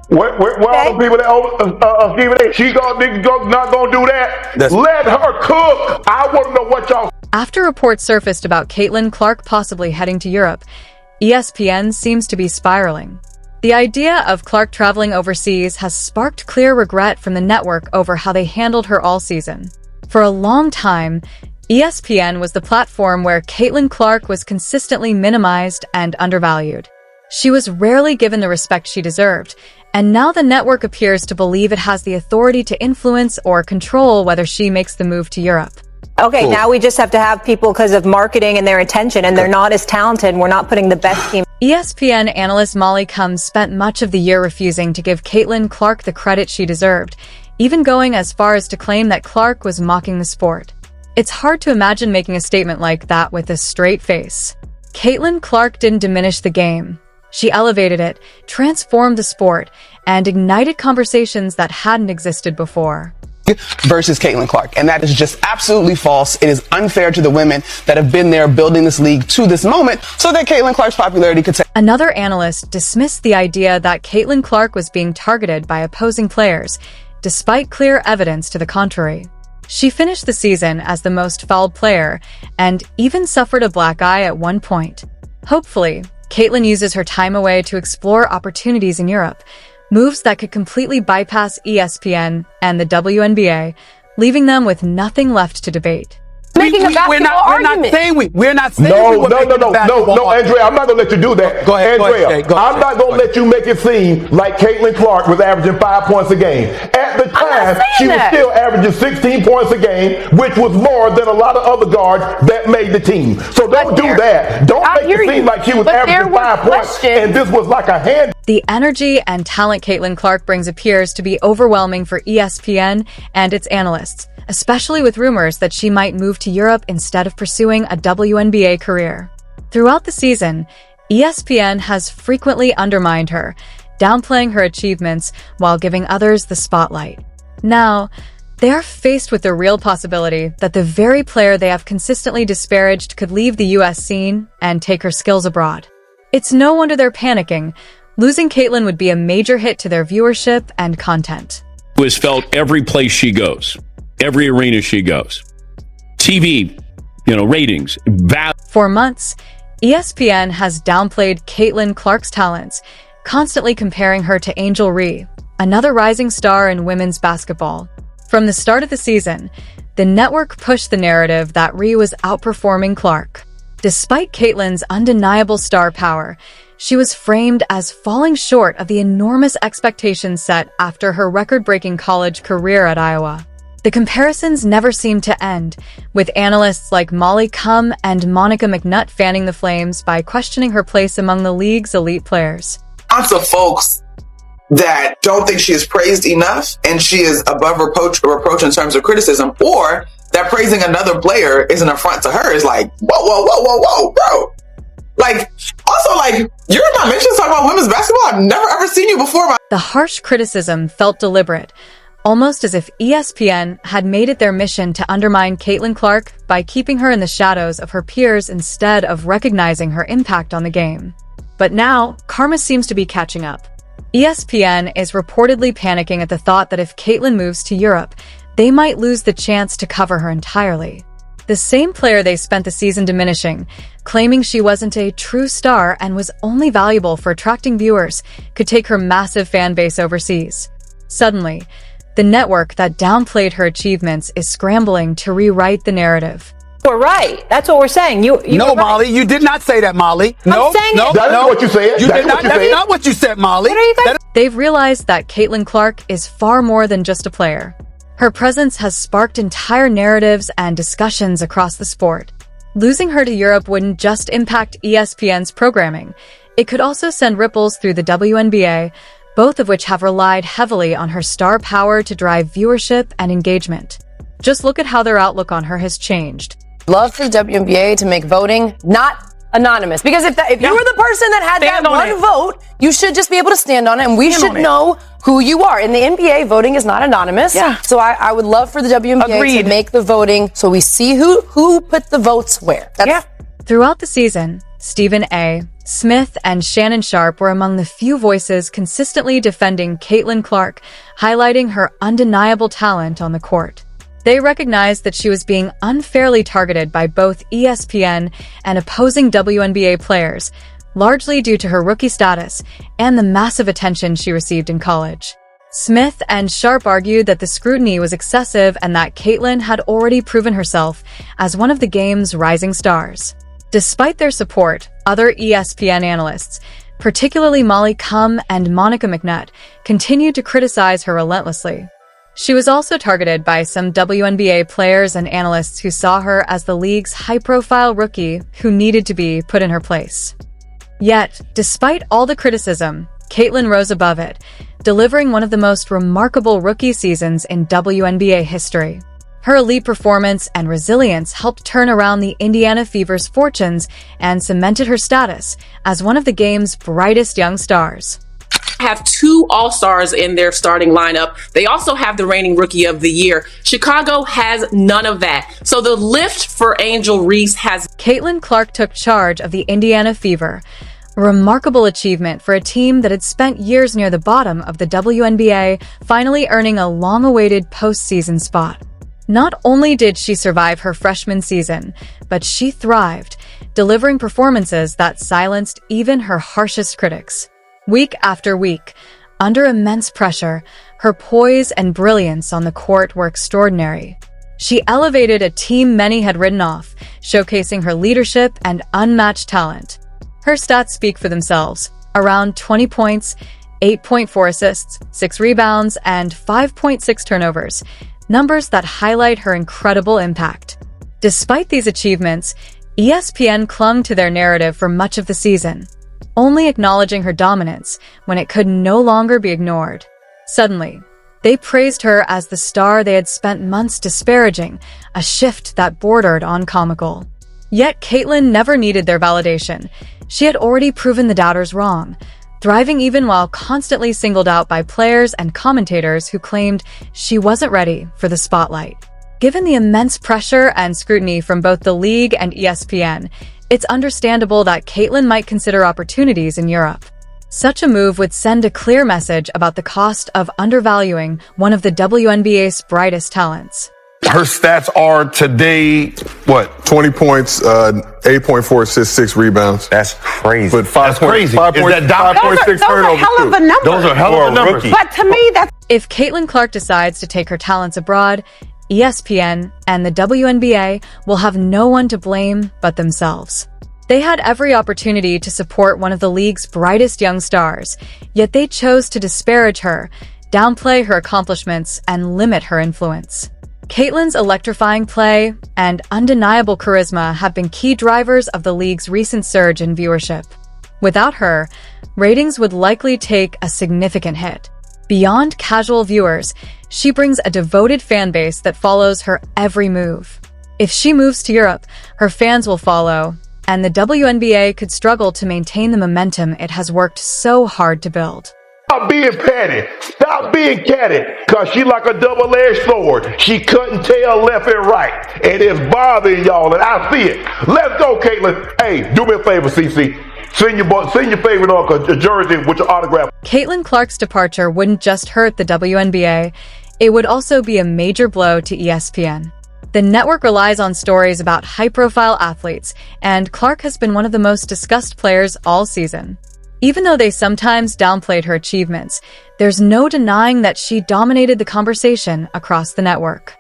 Where all the people that Stephen A. She not gonna do that. Let her cook. I want to know what y'all. After reports surfaced about Caitlin Clark possibly heading to Europe, ESPN seems to be spiraling. The idea of Clark traveling overseas has sparked clear regret from the network over how they handled her all season. For a long time, ESPN was the platform where Caitlin Clark was consistently minimized and undervalued. She was rarely given the respect she deserved, and now the network appears to believe it has the authority to influence or control whether she makes the move to Europe. Okay, cool. Now we just have to have people because of marketing and their attention, and they're not as talented. We're not putting the best team. ESPN analyst Molly Combs spent much of the year refusing to give Caitlin Clark the credit she deserved, even going as far as to claim that Clark was mocking the sport. It's hard to imagine making a statement like that with a straight face. Caitlin Clark didn't diminish the game. She elevated it, transformed the sport, and ignited conversations that hadn't existed before. Versus Caitlin Clark, and that is just absolutely false. It is unfair to the women that have been there building this league to this moment so that Caitlin Clark's popularity could Another analyst dismissed the idea that Caitlin Clark was being targeted by opposing players, despite clear evidence to the contrary. She finished the season as the most fouled player and even suffered a black eye at one point. Hopefully, Caitlin uses her time away to explore opportunities in Europe, moves that could completely bypass ESPN and the WNBA, leaving them with nothing left to debate. We're not saying we're not saying No, Andrea, I'm not gonna let you do that. Go ahead, Andrea. I'm not gonna let you make it seem like Caitlin Clark was averaging 5 points a game. At the time, she was still averaging 16 points a game, which was more than a lot of other guards that made the team. So don't do that. Don't make it seem like she was averaging 5 points and this was like a hand. The energy and talent Caitlin Clark brings appears to be overwhelming for ESPN and its analysts, especially with rumors that she might move to Europe instead of pursuing a WNBA career. Throughout the season, ESPN has frequently undermined her, downplaying her achievements while giving others the spotlight. Now, they are faced with the real possibility that the very player they have consistently disparaged could leave the US scene and take her skills abroad. It's no wonder they're panicking. Losing Caitlin would be a major hit to their viewership and content. Who has felt every place she goes, every arena she goes. TV, ratings. For months, ESPN has downplayed Caitlin Clark's talents, constantly comparing her to Angel Ree, another rising star in women's basketball. From the start of the season, the network pushed the narrative that Ree was outperforming Clark. Despite Caitlin's undeniable star power, she was framed as falling short of the enormous expectations set after her record-breaking college career at Iowa. The comparisons never seemed to end, with analysts like Molly Combs and Monica McNutt fanning the flames by questioning her place among the league's elite players. Lots of folks that don't think she is praised enough and she is above reproach in terms of criticism, or that praising another player is an affront to her is like, whoa, bro. You're not mentioned talking about women's basketball. I've never ever seen you before. The harsh criticism felt deliberate, almost as if ESPN had made it their mission to undermine Caitlin Clark by keeping her in the shadows of her peers instead of recognizing her impact on the game. But now, karma seems to be catching up. ESPN is reportedly panicking at the thought that if Caitlin moves to Europe, they might lose the chance to cover her entirely. The same player they spent the season diminishing, claiming she wasn't a true star and was only valuable for attracting viewers, could take her massive fan base overseas. Suddenly, the network that downplayed her achievements is scrambling to rewrite the narrative. We're right. That's what we're saying. You no, Molly, you did not say that, Molly. No, That is what you said. You did not. That's not what you said, Molly. What are you guys? They've realized that Caitlin Clark is far more than just a player. Her presence has sparked entire narratives and discussions across the sport. Losing her to Europe wouldn't just impact ESPN's programming. It could also send ripples through the WNBA, both of which have relied heavily on her star power to drive viewership and engagement. Just look at how their outlook on her has changed. Love for the WNBA to make voting not anonymous. Because if you were the person that had that one vote, you should just be able to stand on it, and we should know who you are. In the NBA, voting is not anonymous. Yeah. So I would love for the WNBA to make the voting so we see who put the votes where. Throughout the season, Stephen A., Smith and Shannon Sharpe were among the few voices consistently defending Caitlin Clark, highlighting her undeniable talent on the court. They recognized that she was being unfairly targeted by both ESPN and opposing WNBA players, largely due to her rookie status and the massive attention she received in college. Smith and Sharpe argued that the scrutiny was excessive and that Caitlin had already proven herself as one of the game's rising stars. Despite their support, other ESPN analysts, particularly Molly Cum and Monica McNutt, continued to criticize her relentlessly. She was also targeted by some WNBA players and analysts who saw her as the league's high-profile rookie who needed to be put in her place. Yet, despite all the criticism, Caitlin rose above it, delivering one of the most remarkable rookie seasons in WNBA history. Her elite performance and resilience helped turn around the Indiana Fever's fortunes and cemented her status as one of the game's brightest young stars. Have 2 All-Stars in their starting lineup. They also have the reigning Rookie of the Year. Chicago has none of that. So the lift for Angel Reese has... Caitlin Clark took charge of the Indiana Fever, a remarkable achievement for a team that had spent years near the bottom of the WNBA, finally earning a long-awaited postseason spot. Not only did she survive her freshman season, but she thrived, delivering performances that silenced even her harshest critics. Week after week, under immense pressure, her poise and brilliance on the court were extraordinary. She elevated a team many had written off, showcasing her leadership and unmatched talent. Her stats speak for themselves: around 20 points, 8.4 assists, 6 rebounds, and 5.6 turnovers, numbers that highlight her incredible impact. Despite these achievements, ESPN clung to their narrative for much of the season, only acknowledging her dominance when it could no longer be ignored. Suddenly, they praised her as the star they had spent months disparaging, a shift that bordered on comical. Yet Caitlin never needed their validation. She had already proven the doubters wrong, thriving even while constantly singled out by players and commentators who claimed she wasn't ready for the spotlight. Given the immense pressure and scrutiny from both the league and ESPN, it's understandable that Caitlin might consider opportunities in Europe. Such a move would send a clear message about the cost of undervaluing one of the WNBA's brightest talents. Her stats are today, 20 points, 8.4 assists, 6 rebounds. That's crazy. But 5.6 Is that turnovers. Those are hell of a number. Those are hell of a numbers. But to me, that's... If Caitlin Clark decides to take her talents abroad, ESPN and the WNBA will have no one to blame but themselves. They had every opportunity to support one of the league's brightest young stars, yet they chose to disparage her, downplay her accomplishments, and limit her influence. Caitlin's electrifying play and undeniable charisma have been key drivers of the league's recent surge in viewership. Without her, ratings would likely take a significant hit. Beyond casual viewers, she brings a devoted fan base that follows her every move. If she moves to Europe, her fans will follow, and the WNBA could struggle to maintain the momentum it has worked so hard to build. Stop being petty. Stop being catty. Because she like a double-edged sword. She couldn't tell left and right. And it's bothering y'all, and I see it. Let's go, Caitlin. Hey, do me a favor, CC. Send your favorite uncle a jersey with your autograph. Caitlin Clark's departure wouldn't just hurt the WNBA. It would also be a major blow to ESPN. The network relies on stories about high-profile athletes, and Clark has been one of the most discussed players all season. Even though they sometimes downplayed her achievements, there's no denying that she dominated the conversation across the network.